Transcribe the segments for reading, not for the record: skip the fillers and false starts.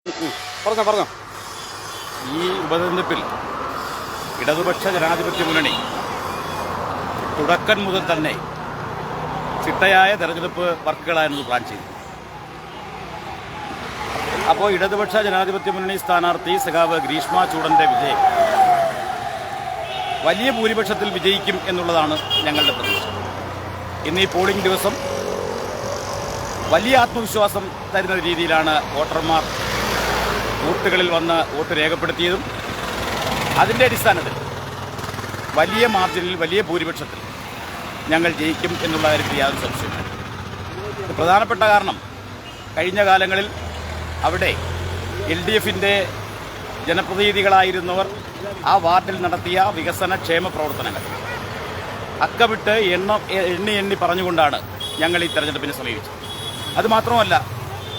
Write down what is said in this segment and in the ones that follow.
പറഞ്ഞോ. ഈ ഉപതെരഞ്ഞെടുപ്പിൽ ഇടതുപക്ഷ ജനാധിപത്യ മുന്നണി തുടക്കം മുതൽ തന്നെ ചിട്ടയായ തെരഞ്ഞെടുപ്പ് വർക്കുകളായിരുന്നു പ്ലാൻ ചെയ്തത്. അപ്പോൾ ഇടതുപക്ഷ ജനാധിപത്യ മുന്നണി സ്ഥാനാർത്ഥി സഖാവ് ഗ്രീഷ്മ ചൂടൻ്റെ വിജയം വലിയ ഭൂരിപക്ഷത്തിൽ വിജയിക്കും എന്നുള്ളതാണ് ഞങ്ങളുടെ പ്രതീക്ഷ. ഇന്ന് ഈ പോളിംഗ് ദിവസം വലിയ ആത്മവിശ്വാസം തരുന്ന രീതിയിലാണ് വോട്ടർമാർ ബൂത്തുകളിൽ വന്ന് വോട്ട് രേഖപ്പെടുത്തിയതും അതിൻ്റെ അടിസ്ഥാനത്തിൽ വലിയ മാർജിനിൽ വലിയ ഭൂരിപക്ഷത്തിൽ ഞങ്ങൾ ജയിക്കും എന്നുള്ള കാര്യത്തിൽ യാതൊരു സംശയമില്ല. പ്രധാനപ്പെട്ട കാരണം കഴിഞ്ഞ കാലങ്ങളിൽ അവിടെ LDFിൻ്റെ ജനപ്രതിനിധികളായിരുന്നവർ ആ വാർഡിൽ നടത്തിയ വികസന ക്ഷേമ പ്രവർത്തനങ്ങൾ അക്കമിട്ട് എണ്ണി പറഞ്ഞുകൊണ്ടാണ് ഞങ്ങൾ ഈ തെരഞ്ഞെടുപ്പിനെ സമീപിച്ചത്. അതുമാത്രമല്ല,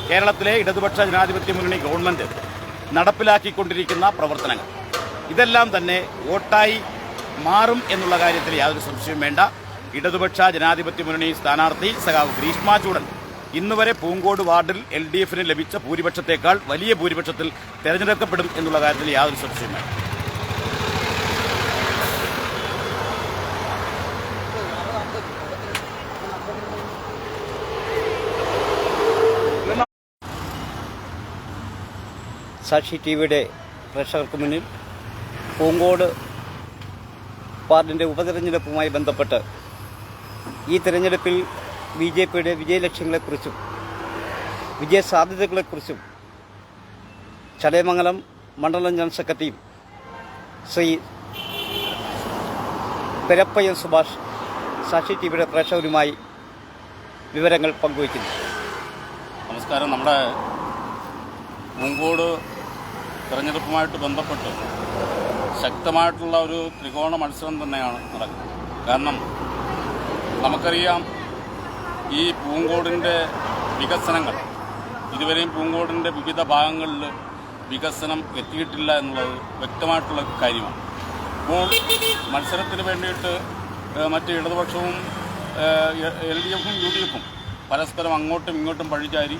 കേരളത്തിലെ ഇടതുപക്ഷ ജനാധിപത്യ മുന്നണി ഗവൺമെൻറ് നടപ്പിലാക്കിക്കൊണ്ടിരിക്കുന്ന പ്രവർത്തനങ്ങൾ ഇതെല്ലാം തന്നെ വോട്ടായി മാറും എന്നുള്ള കാര്യത്തിൽ യാതൊരു സംശയവും വേണ്ട. ഇടതുപക്ഷ ജനാധിപത്യ മുന്നണി സ്ഥാനാർത്ഥി സഖാവ് ഗ്രീഷ്മ ചൂടൻ ഇന്നുവരെ പൂങ്കോട് വാർഡിൽ LDFിന് ലഭിച്ച ഭൂരിപക്ഷത്തേക്കാൾ വലിയ ഭൂരിപക്ഷത്തിൽ തെരഞ്ഞെടുക്കപ്പെടും എന്നുള്ള കാര്യത്തിൽ യാതൊരു സംശയവും വേണ്ട. സാക്ഷി ടിവിയുടെ പ്രേക്ഷകർക്ക് മുന്നിൽ പൂങ്കോട് വാർഡിൻ്റെ ഉപതെരഞ്ഞെടുപ്പുമായി ബന്ധപ്പെട്ട് ഈ തെരഞ്ഞെടുപ്പിൽ BJPയുടെ വിജയലക്ഷ്യങ്ങളെക്കുറിച്ചും വിജയസാധ്യതകളെക്കുറിച്ചും ചടയമംഗലം മണ്ഡലം ജനറൽ സെക്രട്ടറിയും ശ്രീ പെരപ്പയ്യൻ സുഭാഷ് സാക്ഷി ടിവിയുടെ പ്രേക്ഷകരുമായി വിവരങ്ങൾ പങ്കുവയ്ക്കുന്നു. നമസ്കാരം. നമ്മുടെ പൂങ്കോട് തെരഞ്ഞെടുപ്പുമായിട്ട് ബന്ധപ്പെട്ട് ശക്തമായിട്ടുള്ള ഒരു ത്രികോണ മത്സരം തന്നെയാണ് നടക്കുന്നത്. കാരണം നമുക്കറിയാം, ഈ പൂങ്കോടിൻ്റെ വികസനങ്ങൾ ഇതുവരെയും പൂങ്കോടിൻ്റെ വിവിധ ഭാഗങ്ങളിൽ വികസനം എത്തിയിട്ടില്ല എന്നുള്ളത് വ്യക്തമായിട്ടുള്ള കാര്യമാണ്. ഇപ്പോൾ മത്സരത്തിന് വേണ്ടിയിട്ട് മറ്റ് ഇടതുപക്ഷവും LDFും UDFും പരസ്പരം അങ്ങോട്ടും ഇങ്ങോട്ടും പഴിചാരി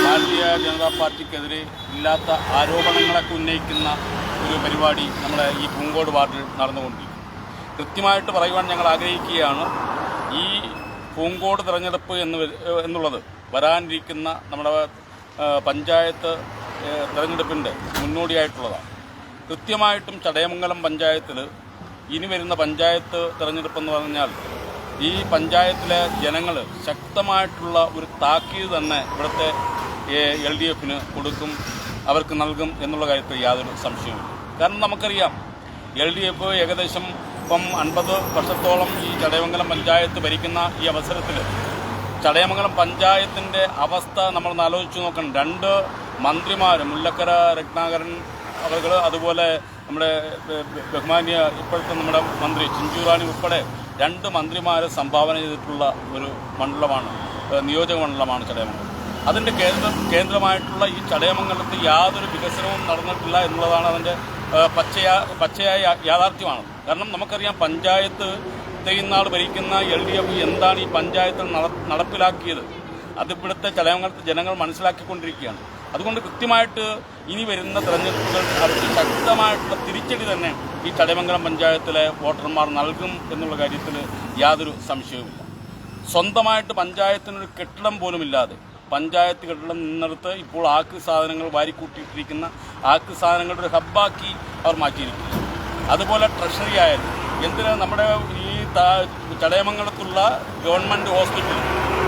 ഭാരതീയ ജനതാ പാർട്ടിക്കെതിരെ ഇല്ലാത്ത ആരോപണങ്ങളൊക്കെ ഉന്നയിക്കുന്ന ഒരു പരിപാടി നമ്മുടെ ഈ പൂങ്കോട് വാർഡിൽ നടന്നുകൊണ്ടിരിക്കും. കൃത്യമായിട്ട് പറയുവാൻ ഞങ്ങൾ ആഗ്രഹിക്കുകയാണ്, ഈ പൂങ്കോട് തിരഞ്ഞെടുപ്പ് എന്നുള്ളത് വരാനിരിക്കുന്ന നമ്മുടെ പഞ്ചായത്ത് തിരഞ്ഞെടുപ്പിൻ്റെ മുന്നോടിയായിട്ടുള്ളതാണ്. കൃത്യമായിട്ടും ചടയമംഗലം പഞ്ചായത്തിൽ ഇനി വരുന്ന പഞ്ചായത്ത് തിരഞ്ഞെടുപ്പെന്ന് പറഞ്ഞാൽ ഈ പഞ്ചായത്തിലെ ജനങ്ങൾ ശക്തമായിട്ടുള്ള ഒരു താക്കീത് തന്നെ ഇവിടുത്തെ LDFിന് കൊടുക്കും, അവർക്ക് നൽകും എന്നുള്ള കാര്യത്തിൽ യാതൊരു സംശയവുമില്ല. കാരണം നമുക്കറിയാം, LDF ഏകദേശം ഇപ്പം 50 വർഷത്തോളം ഈ ചടയമംഗലം പഞ്ചായത്ത് ഭരിക്കുന്ന ഈ അവസരത്തിൽ ചടയമംഗലം പഞ്ചായത്തിൻ്റെ അവസ്ഥ നമ്മളൊന്ന് ആലോചിച്ച് നോക്കണം. 2 മന്ത്രിമാർ, മുല്ലക്കര രത്നാകരൻ അവർ, അതുപോലെ നമ്മുടെ ബഹുമാന്യ ഇപ്പോഴത്തെ നമ്മുടെ മന്ത്രി ചിഞ്ചുറാണി ഉൾപ്പെടെ 2 മന്ത്രിമാരെ സംഭാവന ചെയ്തിട്ടുള്ള ഒരു മണ്ഡലമാണ്, നിയോജക മണ്ഡലമാണ് ചടയമംഗലം. അതിൻ്റെ കേന്ദ്രമായിട്ടുള്ള ഈ ചടയമംഗലത്ത് യാതൊരു വികസനവും നടന്നിട്ടില്ല എന്നുള്ളതാണ് അതിൻ്റെ പച്ചയായ യാഥാർത്ഥ്യമാണ്. കാരണം നമുക്കറിയാം, പഞ്ചായത്ത് ഇത്രയും നാൾ ഭരിക്കുന്ന LDF എന്താണ് ഈ പഞ്ചായത്തിൽ നടപ്പിലാക്കിയത്, അത് ഇവിടുത്തെ ചടയമംഗലത്തെ ജനങ്ങൾ മനസ്സിലാക്കിക്കൊണ്ടിരിക്കുകയാണ്. അതുകൊണ്ട് കൃത്യമായിട്ട് ഇനി വരുന്ന തെരഞ്ഞെടുപ്പുകൾ അവർക്ക് ശക്തമായിട്ടുള്ള തിരിച്ചടി തന്നെ ഈ ചടയമംഗലം പഞ്ചായത്തിലെ വോട്ടർമാർ നൽകും എന്നുള്ള കാര്യത്തിൽ യാതൊരു സംശയവുമില്ല. സ്വന്തമായിട്ട് പഞ്ചായത്തിനൊരു കെട്ടിടം പോലുമില്ലാതെ പഞ്ചായത്ത് കെട്ടിടം നിന്നെടുത്ത് ഇപ്പോൾ ആക്രി സാധനങ്ങൾ വാരിക്കൂട്ടിയിട്ടിരിക്കുന്ന ആക്രി സാധനങ്ങളുടെ ഒരു ഹബ്ബാക്കി അവർ മാറ്റിയിരിക്കുന്നു. അതുപോലെ ട്രഷറി ആയാലും എന്തിനാ നമ്മുടെ ഈ ചടയമംഗലത്തുള്ള ഗവൺമെൻറ് ഹോസ്പിറ്റൽ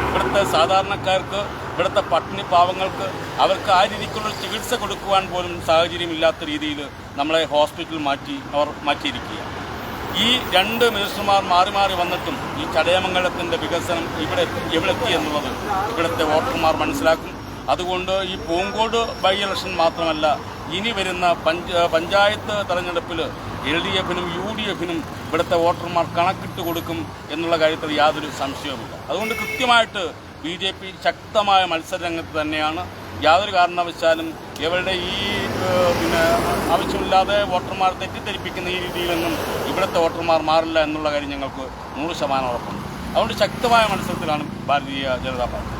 ഇവിടുത്തെ സാധാരണക്കാർക്ക്, ഇവിടുത്തെ പട്ടിണി പാവങ്ങൾക്ക് അവർക്ക് ആ രീതിക്കുള്ള ചികിത്സ കൊടുക്കുവാൻ പോലും സാഹചര്യമില്ലാത്ത രീതിയിൽ നമ്മളെ ഹോസ്പിറ്റൽ അവർ മാറ്റിയിരിക്കുകയാണ്. ഈ 2 മിനിസ്റ്റർമാർ മാറി മാറി വന്നിട്ടും ഈ ചടയമംഗലത്തിൻ്റെ വികസനം എവിടെ എത്തി എന്നുള്ളത് ഇവിടുത്തെ വോട്ടർമാർ മനസ്സിലാക്കും. അതുകൊണ്ട് ഈ പൂങ്കോട് ബൈ ഇലക്ഷൻ മാത്രമല്ല, ഇനി വരുന്ന പഞ്ചായത്ത് തെരഞ്ഞെടുപ്പിൽ LDFിനും UDFിനും ഇവിടുത്തെ വോട്ടർമാർ കണക്കിട്ട് കൊടുക്കും എന്നുള്ള കാര്യത്തിൽ യാതൊരു സംശയവുമില്ല. അതുകൊണ്ട് കൃത്യമായിട്ട് BJP ശക്തമായ മത്സരരംഗത്ത് തന്നെയാണ്. യാതൊരു കാരണവശാലും ഇവരുടെ ഈ ആവശ്യമില്ലാതെ വോട്ടർമാർ തെറ്റിദ്ധരിപ്പിക്കുന്ന ഈ രീതിയിലൊന്നും ഇവിടുത്തെ വോട്ടർമാർ മാറില്ല എന്നുള്ള കാര്യം ഞങ്ങൾക്ക് 100% ഉറപ്പുണ്ട്. അതുകൊണ്ട് ശക്തമായ മത്സരത്തിലാണ് ഭാരതീയ ജനതാ പാർട്ടി.